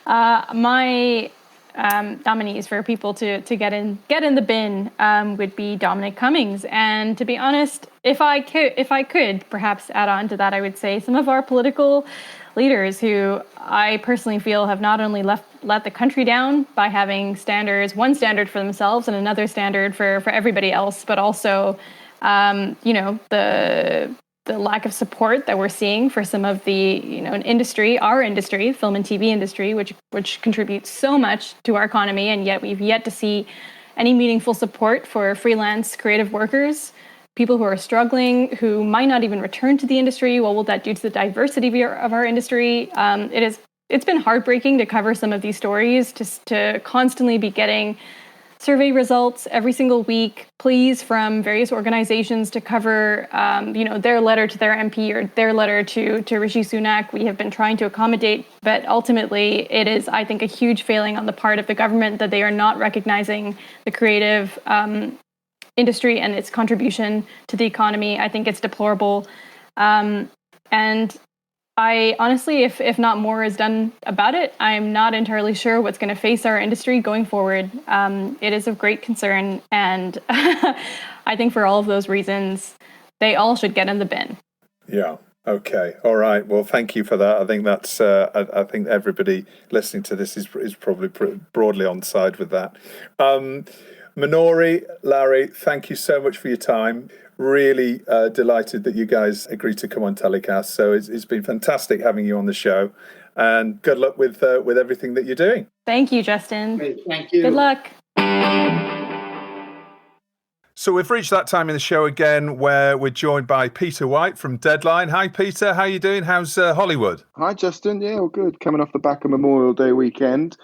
My nominees for people to get in the bin would be Dominic Cummings. And to be honest, if I could perhaps add on to that, I would say some of our political leaders who I personally feel have not only let the country down by having one standard for themselves and another standard for everybody else, but also the lack of support that we're seeing for some of the, our industry, film and TV industry, which contributes so much to our economy, and yet we've yet to see any meaningful support for freelance creative workers, people who are struggling, who might not even return to the industry. What will that do to the diversity of our industry? It's been heartbreaking to cover some of these stories, to constantly be getting survey results every single week, pleas from various organizations to cover, their letter to their MP or their letter to Rishi Sunak. We have been trying to accommodate, but ultimately it is, I think, a huge failing on the part of the government that they are not recognizing the creative industry and its contribution to the economy. I think it's deplorable. And I honestly, if not more is done about it, I'm not entirely sure what's going to face our industry going forward. It is of great concern, and I think for all of those reasons, they all should get in the bin. Yeah, Okay, all right. Well, thank you for that. I think that's. I think everybody listening to this is probably broadly on side with that. Manori, Larry, thank you so much for your time. Really delighted that you guys agreed to come on telecast. So it's been fantastic having you on the show, and good luck with everything that you're doing. Thank you, Justin. Great, thank you. Good luck. So we've reached that time in the show again where we're joined by Peter White from Deadline. Hi, Peter. How you doing? How's Hollywood? Hi, Justin. Yeah, all good. Coming off the back of Memorial Day weekend,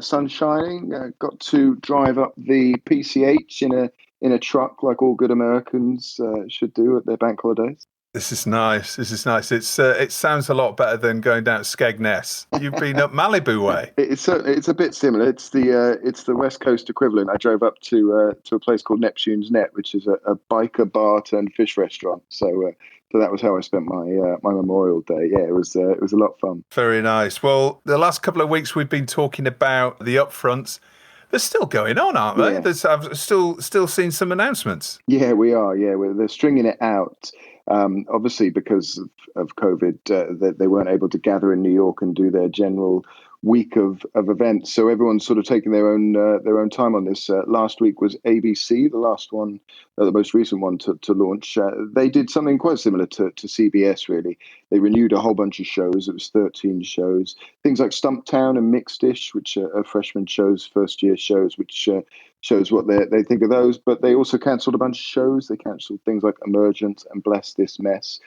sun shining. Got to drive up the PCH in a truck like all good Americans should do at their bank holidays. This is nice. It sounds a lot better than going down to Skegness. You've been up Malibu way. It's a bit similar. It's the West Coast equivalent. I drove up to a place called Neptune's Net, which is a biker bar turned fish restaurant. So that was how I spent my Memorial Day. Yeah, it was a lot of fun. Very nice. Well, the last couple of weeks we've been talking about the upfronts. They're still going on, aren't they? Yeah. I've still seen some announcements. Yeah, we are. Yeah, they're stringing it out. Obviously, because of COVID, they weren't able to gather in New York and do their general week of events. So everyone's sort of taking their own time on this. Last week was ABC, the last one, the most recent one to launch. They did something quite similar to CBS, really. They renewed a whole bunch of shows. It was 13 shows. Things like Stumptown and Mixed-ish, which are freshman shows, first-year shows, which shows what they think of those. But they also cancelled a bunch of shows. They cancelled things like Emergent and Bless This Mess.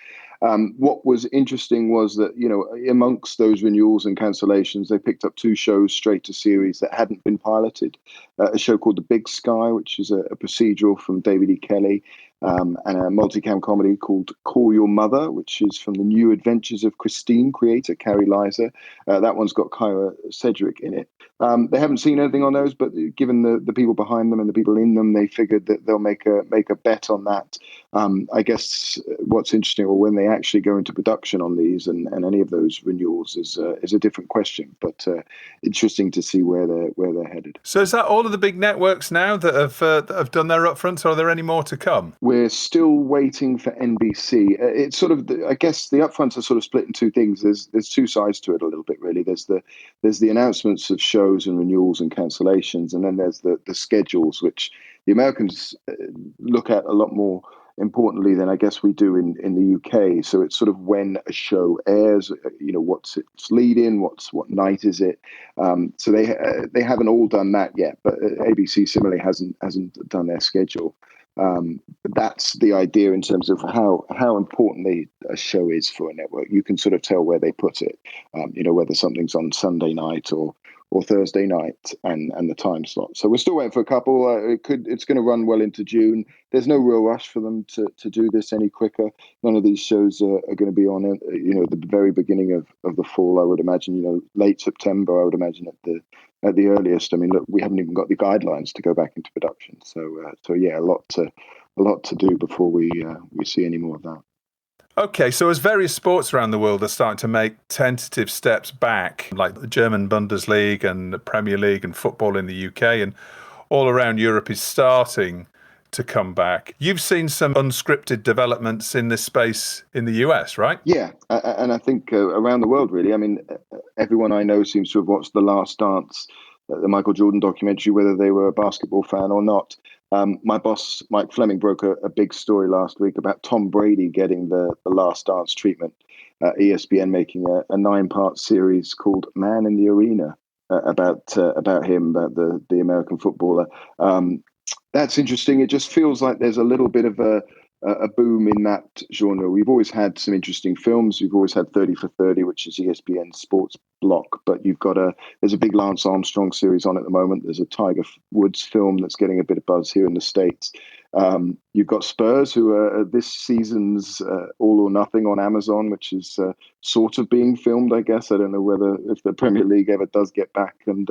What was interesting was that, amongst those renewals and cancellations, they picked up 2 shows straight to series that hadn't been piloted. A show called The Big Sky, which is a procedural from David E. Kelley, and a multicam comedy called Call Your Mother, which is from the New Adventures of Christine creator Carrie Liza. That one's got Kyra Sedgwick in it. They haven't seen anything on those, but given the people behind them and the people in them, they figured that they'll make a bet on that. I guess what's interesting, or when they actually go into production on these and any of those renewals is a different question. But interesting to see where they're headed. So is that all of the big networks now that have done their upfronts, or are there any more to come? We're still waiting for NBC. It's sort of, I guess, the upfronts are sort of split in 2 things. There's 2 sides to it a little bit, really. There's the announcements of shows and renewals and cancellations, and then there's the schedules, which the Americans look at a lot more importantly than I guess we do in the UK. So it's sort of when a show airs, what's its lead in, what night is it. So they haven't all done that yet, but ABC similarly hasn't done their schedule. That's the idea in terms of how important a show is for a network. You can sort of tell where they put it, whether something's on Sunday night or Thursday night and the time slot. So we're still waiting for a couple. It's going to run well into June. There's no real rush for them to do this any quicker. None of these shows are going to be on the very beginning of the fall. I would imagine, late September. I would imagine at the earliest. I mean, look, we haven't even got the guidelines to go back into production. So yeah, a lot to do before we see any more of that. Okay, so as various sports around the world are starting to make tentative steps back, like the German Bundesliga and the Premier League and football in the UK and all around Europe is starting to come back. You've seen some unscripted developments in this space in the US, right? Yeah, and I think around the world, really. I mean, everyone I know seems to have watched The Last Dance, the Michael Jordan documentary, whether they were a basketball fan or not. My boss, Mike Fleming, broke a big story last week about Tom Brady getting the Last Dance treatment. ESPN making a 9-part series called Man in the Arena about him, about the American footballer. That's interesting. It just feels like there's a little bit of a boom in that genre. We've always had some interesting films. We've always had 30 for 30, which is ESPN's sports block. But there's a big Lance Armstrong series on at the moment. There's a Tiger Woods film that's getting a bit of buzz here in the States. You've got Spurs, who are this season's All or Nothing on Amazon, which is sort of being filmed, I guess. I don't know if the Premier League ever does get back and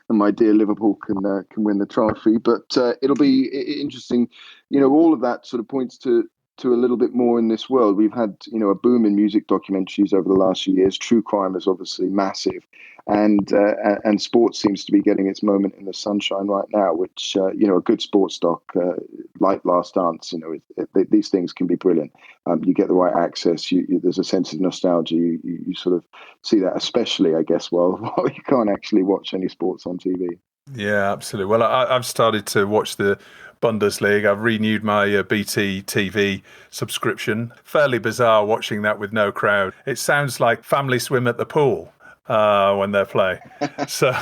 my dear Liverpool can win the trophy. But it'll be interesting. All of that sort of points to to a little bit more in this world. We've had, a boom in music documentaries over the last few years. True crime is obviously massive, and sports seems to be getting its moment in the sunshine right now. Which a good sports doc like Last Dance, these things can be brilliant. You get the right access. There's a sense of nostalgia. You sort of see that, especially, I guess, while you can't actually watch any sports on TV. Yeah, absolutely. Well, I've started to watch the Bundesliga. I've renewed my BT TV subscription. Fairly bizarre watching that with no crowd. It sounds like family swim at the pool when they're playing. So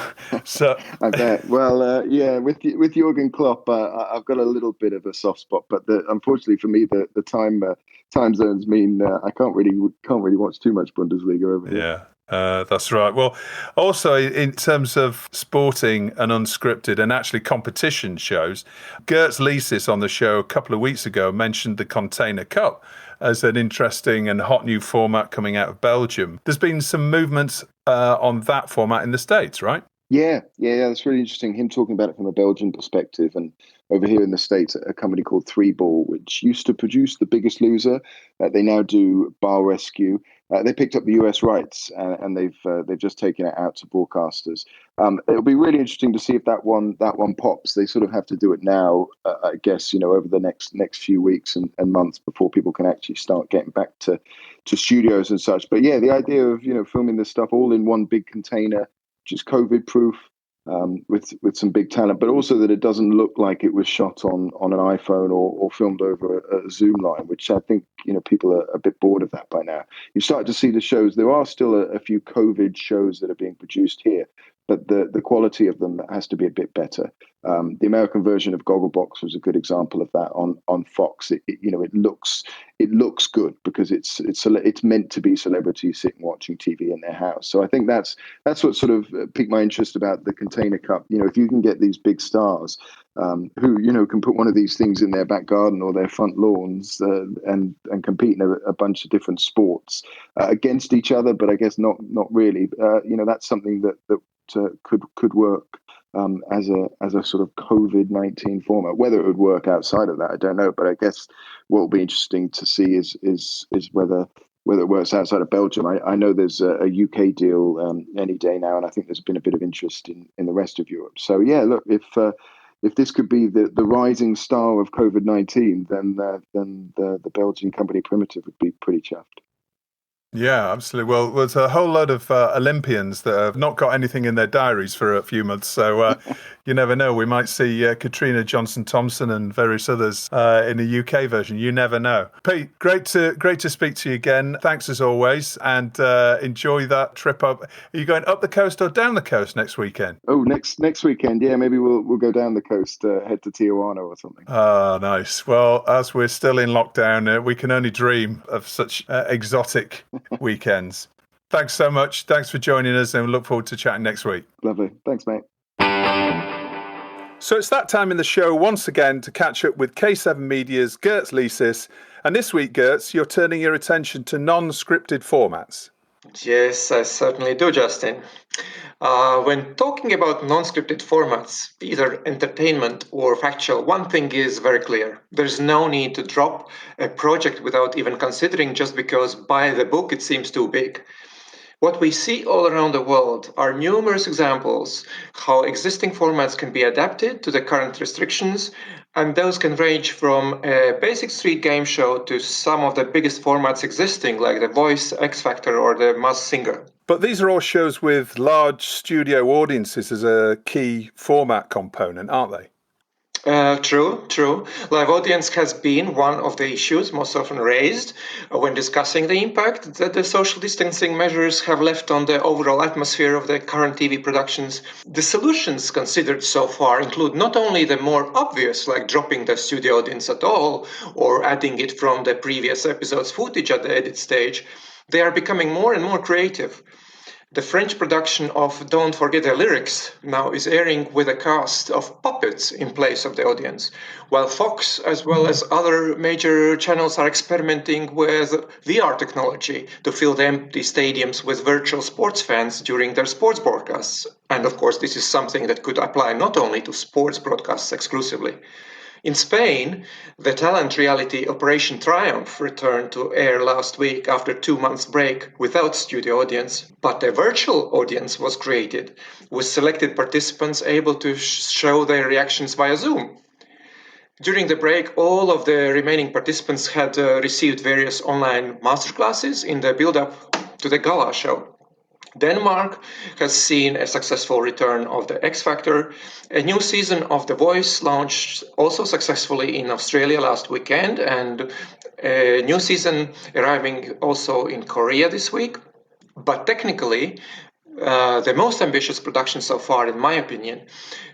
I bet. Well, with Jurgen Klopp, I've got a little bit of a soft spot, but unfortunately for me, the time zones mean I can't really watch too much Bundesliga over here. Yeah. That's right. Well, also in terms of sporting and unscripted and actually competition shows, Girts Licis on the show a couple of weeks ago mentioned the Container Cup as an interesting and hot new format coming out of Belgium. There's been some movements on that format in the States, right? Yeah, that's really interesting. Him talking about it from a Belgian perspective, and over here in the States, a company called 3Ball, which used to produce The Biggest Loser, they now do Bar Rescue. They picked up the US rights, and they've just taken it out to broadcasters. It'll be really interesting to see if that one pops. They sort of have to do it now, I guess, over the next few weeks and months before people can actually start getting back to studios and such. But yeah, the idea of filming this stuff all in one big container, which is COVID proof, with some big talent, but also that it doesn't look like it was shot on an iPhone or filmed over a Zoom line, which I think people are a bit bored of that by now. You start to see the shows. There are still a few COVID shows that are being produced here, but the quality of them has to be a bit better. The American version of Gogglebox was a good example of that on Fox. It looks good because it's meant to be celebrities sitting watching TV in their house. So I think that's what sort of piqued my interest about the Container Cup. If you can get these big stars who can put one of these things in their back garden or their front lawns and compete in a bunch of different sports against each other, but I guess not really. That's something that could work as a sort of COVID-19 format. Whether it would work outside of that, I don't know. But I guess what will be interesting to see is whether it works outside of Belgium. I know there's a UK deal any day now, and I think there's been a bit of interest in the rest of Europe. So yeah, look, if this could be the rising star of COVID-19, then the Belgian company Primitive would be pretty chuffed. Yeah, absolutely. Well, there's a whole load of Olympians that have not got anything in their diaries for a few months. So you never know. We might see Katrina Johnson-Thompson and various others in the UK version. You never know. Pete, great to speak to you again. Thanks as always, and enjoy that trip up. Are you going up the coast or down the coast next weekend? Oh, next weekend. Yeah, maybe we'll go down the coast, head to Tijuana or something. Oh, nice. Well, as we're still in lockdown, we can only dream of such exotic weekends. Thanks so much. Thanks for joining us, and we look forward to chatting next week. Lovely. Thanks, mate. So it's that time in the show once again to catch up with K7 Media's Girts Licis. And this week, Girts, you're turning your attention to non-scripted formats. Yes, I certainly do, Justin. When talking about non-scripted formats, either entertainment or factual, one thing is very clear. There's no need to drop a project without even considering just because by the book it seems too big. What we see all around the world are numerous examples how existing formats can be adapted to the current restrictions, and those can range from a basic street game show to some of the biggest formats existing, like The Voice, X Factor, or The Masked Singer. But these are all shows with large studio audiences as a key format component, aren't they? True. Live audience has been one of the issues most often raised when discussing the impact that the social distancing measures have left on the overall atmosphere of the current TV productions. The solutions considered so far include not only the more obvious, like dropping the studio audience at all, or adding it from the previous episode's footage at the edit stage, they are becoming more and more creative. The French production of Don't Forget the Lyrics now is airing with a cast of puppets in place of the audience, while Fox, as well as other major channels, are experimenting with VR technology to fill the empty stadiums with virtual sports fans during their sports broadcasts. And of course, this is something that could apply not only to sports broadcasts exclusively. In Spain, the talent reality Operation Triumph returned to air last week after 2 months break without studio audience, but a virtual audience was created, with selected participants able to show their reactions via Zoom. During the break, all of the remaining participants had received various online masterclasses in the build-up to the gala show. Denmark has seen a successful return of the X Factor. A new season of The Voice launched also successfully in Australia last weekend, and a new season arriving also in Korea this week. But technically, the most ambitious production so far, in my opinion,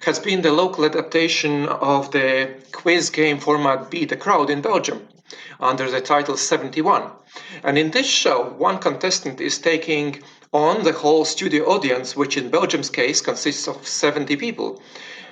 has been the local adaptation of the quiz game format Beat the Crowd in Belgium, under the title 71. And in this show, one contestant is taking on the whole studio audience, which in Belgium's case consists of 70 people.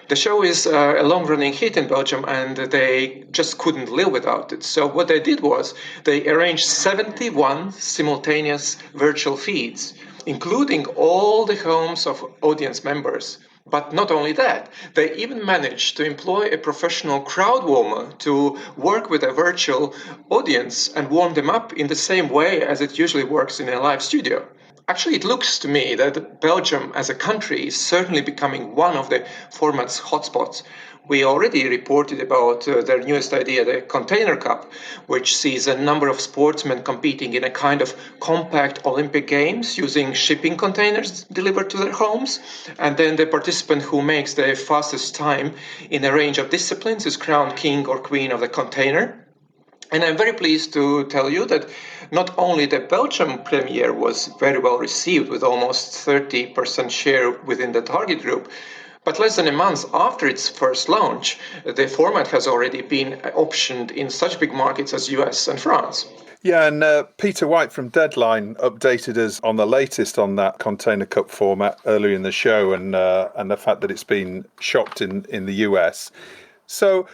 The show is a long-running hit in Belgium, and they just couldn't live without it. So what they did was they arranged 71 simultaneous virtual feeds, including all the homes of audience members. But not only that, they even managed to employ a professional crowd warmer to work with a virtual audience and warm them up in the same way as it usually works in a live studio. Actually, it looks to me that Belgium as a country is certainly becoming one of the format's hotspots. We already reported about their newest idea, the Container Cup, which sees a number of sportsmen competing in a kind of compact Olympic Games using shipping containers delivered to their homes. And then the participant who makes the fastest time in a range of disciplines is crowned king or queen of the container. And I'm very pleased to tell you that not only the Belgium premiere was very well received with almost 30% share within the target group, but less than a month after its first launch, the format has already been optioned in such big markets as US and France. Yeah, and Peter White from Deadline updated us on the latest on that Container Cup format earlier in the show, and the fact that it's been shopped in the US. So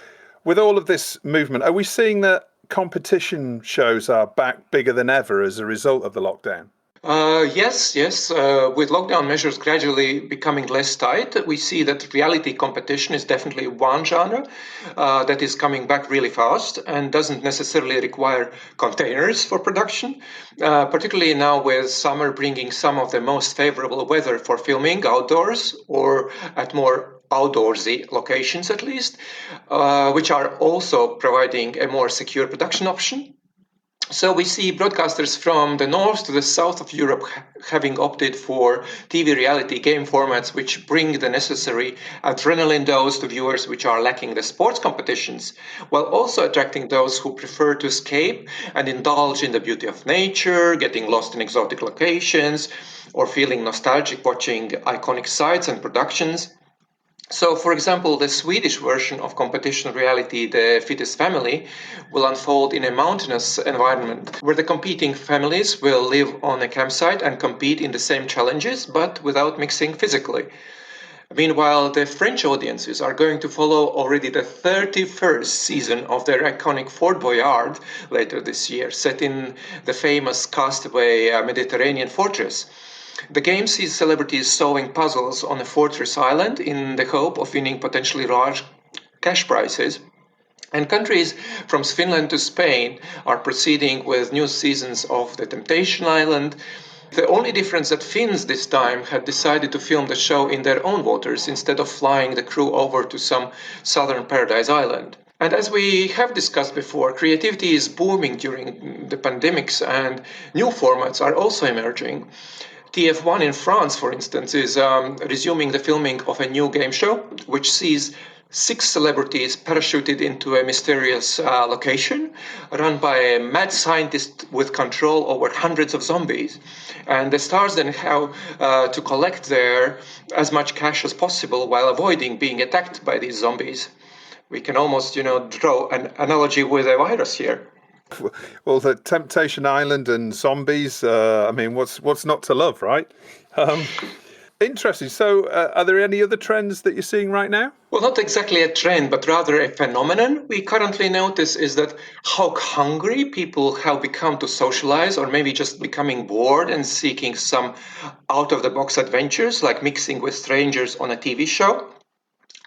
with all of this movement, are we seeing that competition shows are back bigger than ever as a result of the lockdown? Yes. With lockdown measures gradually becoming less tight, we see that reality competition is definitely one genre that is coming back really fast and doesn't necessarily require containers for production, particularly now with summer bringing some of the most favorable weather for filming outdoors or at more outdoorsy locations at least, which are also providing a more secure production option. So we see broadcasters from the north to the south of Europe having opted for TV reality game formats which bring the necessary adrenaline dose to viewers which are lacking the sports competitions, while also attracting those who prefer to escape and indulge in the beauty of nature, getting lost in exotic locations, or feeling nostalgic watching iconic sites and productions. So, for example, the Swedish version of competition reality, The Fittest Family, will unfold in a mountainous environment where the competing families will live on a campsite and compete in the same challenges, but without mixing physically. Meanwhile, the French audiences are going to follow already the 31st season of their iconic Fort Boyard later this year, set in the famous castaway Mediterranean fortress. The game sees celebrities solving puzzles on a fortress island in the hope of winning potentially large cash prizes. And countries from Finland to Spain are proceeding with new seasons of The Temptation Island. The only difference that Finns this time had decided to film the show in their own waters instead of flying the crew over to some southern paradise island. And as we have discussed before, creativity is booming during the pandemics and new formats are also emerging. TF1 in France, for instance, is resuming the filming of a new game show, which sees 6 celebrities parachuted into a mysterious location run by a mad scientist with control over hundreds of zombies. And the stars then have to collect there as much cash as possible while avoiding being attacked by these zombies. We can almost, draw an analogy with a virus here. Well, the Temptation Island and zombies, what's not to love, right? Interesting. So are there any other trends that you're seeing right now? Well, not exactly a trend, but rather a phenomenon we currently notice is that how hungry people have become to socialize, or maybe just becoming bored and seeking some out-of-the-box adventures, like mixing with strangers on a TV show.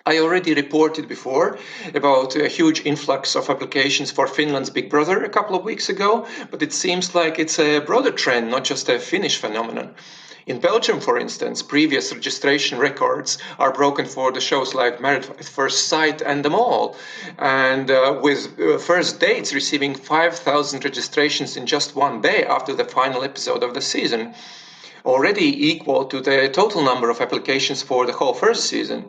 I already reported before about a huge influx of applications for Finland's Big Brother a couple of weeks ago, but it seems like it's a broader trend, not just a Finnish phenomenon. In Belgium, for instance, previous registration records are broken for the shows like Married at First Sight and them all, and with first dates receiving 5,000 registrations in just one day after the final episode of the season, already equal to the total number of applications for the whole first season.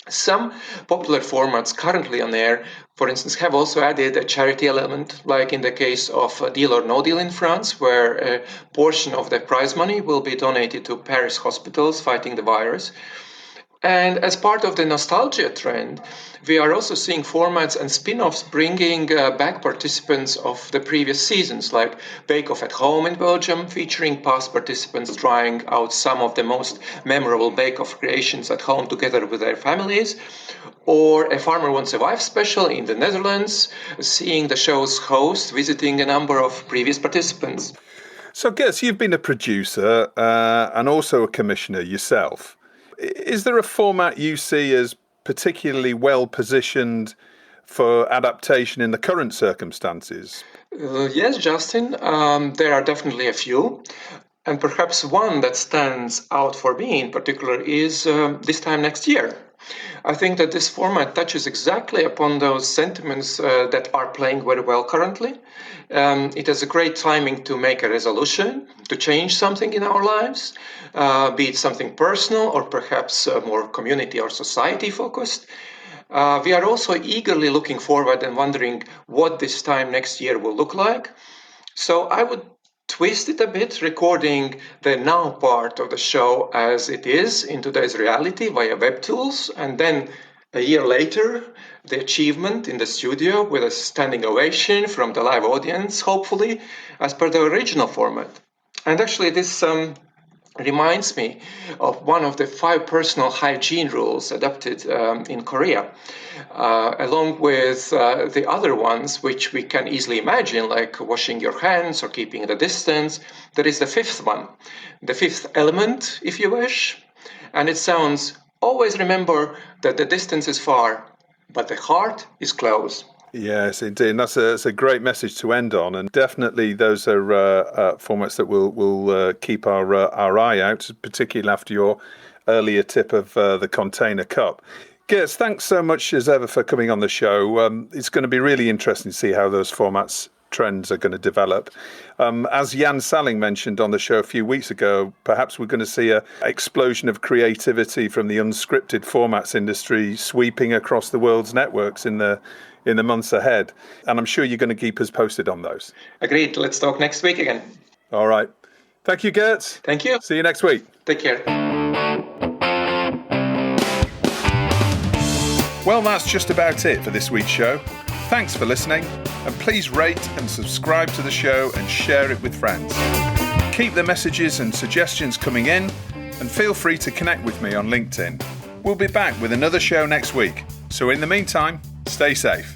Some popular formats currently on air, for instance, have also added a charity element, like in the case of Deal or No Deal in France, where a portion of the prize money will be donated to Paris hospitals fighting the virus. And as part of the nostalgia trend, we are also seeing formats and spin-offs bringing back participants of the previous seasons, like Bake Off at Home in Belgium, featuring past participants trying out some of the most memorable Bake Off creations at home together with their families, or A Farmer Wants a Wife special in the Netherlands, seeing the show's host visiting a number of previous participants. So, Girts, you've been a producer and also a commissioner yourself. Is there a format you see as particularly well positioned for adaptation in the current circumstances? Yes, Justin, there are definitely a few. And perhaps one that stands out for me in particular is This Time Next Year. I think that this format touches exactly upon those sentiments that are playing very well currently. It has a great timing to make a resolution, to change something in our lives, be it something personal or perhaps more community or society focused. We are also eagerly looking forward and wondering what this time next year will look like. So I would twist it a bit, recording the now part of the show as it is in today's reality via web tools, and then a year later, the achievement in the studio with a standing ovation from the live audience, hopefully, as per the original format. And actually, this reminds me of one of the 5 personal hygiene rules adopted in Korea, along with the other ones, which we can easily imagine, like washing your hands or keeping the distance. There is the 5th one, the 5th element, if you wish. And it sounds, always remember that the distance is far, but the heart is close. Yes, indeed. And that's a great message to end on. And definitely those are formats that we'll keep our eye out, particularly after your earlier tip of the Container Cup. Girts, thanks so much as ever for coming on the show. It's going to be really interesting to see how those formats trends are going to develop. As Jan Salling mentioned on the show a few weeks ago, perhaps we're going to see an explosion of creativity from the unscripted formats industry sweeping across the world's networks in the months ahead. And I'm sure you're going to keep us posted on those. Agreed. Let's talk next week again. All right. Thank you, Girts. Thank you. See you next week. Take care. Well, that's just about it for this week's show. Thanks for listening, and please rate and subscribe to the show and share it with friends. Keep the messages and suggestions coming in, and feel free to connect with me on LinkedIn. We'll be back with another show next week, so in the meantime, stay safe.